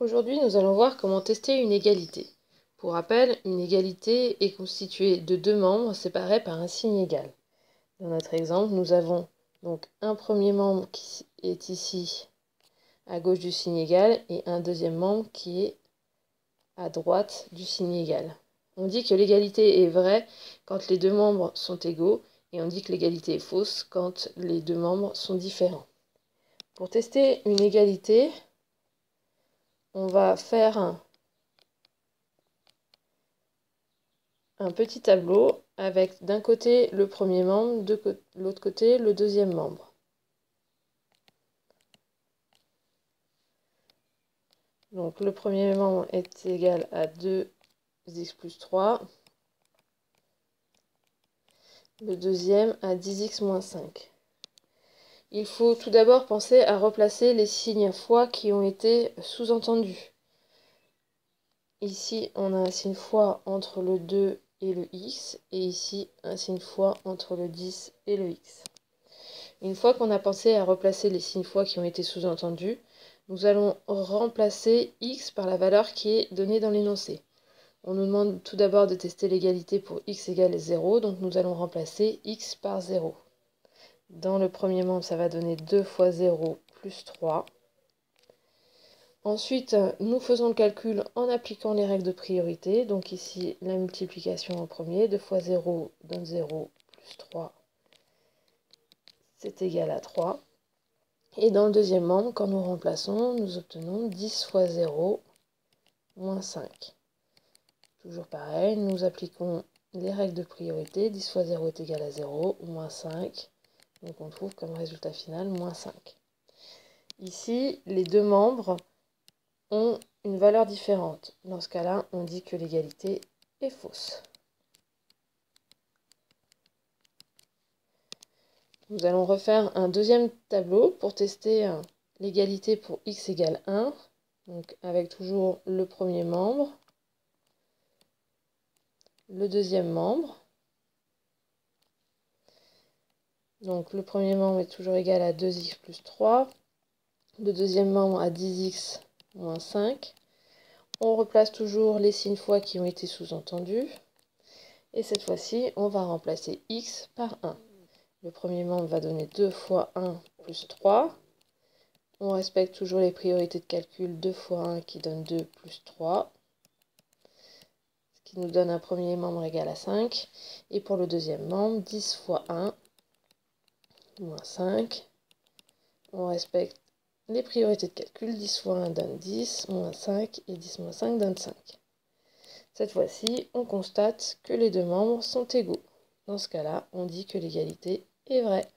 Aujourd'hui, nous allons voir comment tester une égalité. Pour rappel, une égalité est constituée de deux membres séparés par un signe égal. Dans notre exemple, nous avons donc un premier membre qui est ici à gauche du signe égal et un deuxième membre qui est à droite du signe égal. On dit que l'égalité est vraie quand les deux membres sont égaux et on dit que l'égalité est fausse quand les deux membres sont différents. Pour tester une égalité, on va faire un petit tableau avec d'un côté le premier membre, de l'autre côté le deuxième membre. Donc le premier membre est égal à 2x plus 3. Le deuxième à 10x moins 5. Il faut tout d'abord penser à replacer les signes fois qui ont été sous-entendus. Ici, on a un signe fois entre le 2 et le x, et ici, un signe fois entre le 10 et le x. Une fois qu'on a pensé à replacer les signes fois qui ont été sous-entendus, nous allons remplacer x par la valeur qui est donnée dans l'énoncé. On nous demande tout d'abord de tester l'égalité pour x égale 0, donc nous allons remplacer x par 0. Dans le premier membre, ça va donner 2 fois 0 plus 3. Ensuite, nous faisons le calcul en appliquant les règles de priorité. Donc ici, la multiplication en premier. 2 fois 0 donne 0 plus 3. C'est égal à 3. Et dans le deuxième membre, quand nous remplaçons, nous obtenons 10 fois 0 moins 5. Toujours pareil, nous appliquons les règles de priorité. 10 fois 0 est égal à 0, moins 5. Donc on trouve comme résultat final moins 5. Ici, les deux membres ont une valeur différente. Dans ce cas-là, on dit que l'égalité est fausse. Nous allons refaire un deuxième tableau pour tester l'égalité pour x égale 1. Donc avec toujours le premier membre, le deuxième membre. Donc le premier membre est toujours égal à 2x plus 3. Le deuxième membre à 10x moins 5. On replace toujours les signes fois qui ont été sous-entendus. Et cette fois-ci, on va remplacer x par 1. Le premier membre va donner 2 fois 1 plus 3. On respecte toujours les priorités de calcul. 2 fois 1 qui donne 2 plus 3. Ce qui nous donne un premier membre égal à 5. Et pour le deuxième membre, 10 fois 1 moins 5. On respecte les priorités de calcul. 10 fois 1 donne 10, moins 5, et 10 moins 5 donne 5. Cette fois-ci, on constate que les deux membres sont égaux. Dans ce cas-là, on dit que l'égalité est vraie.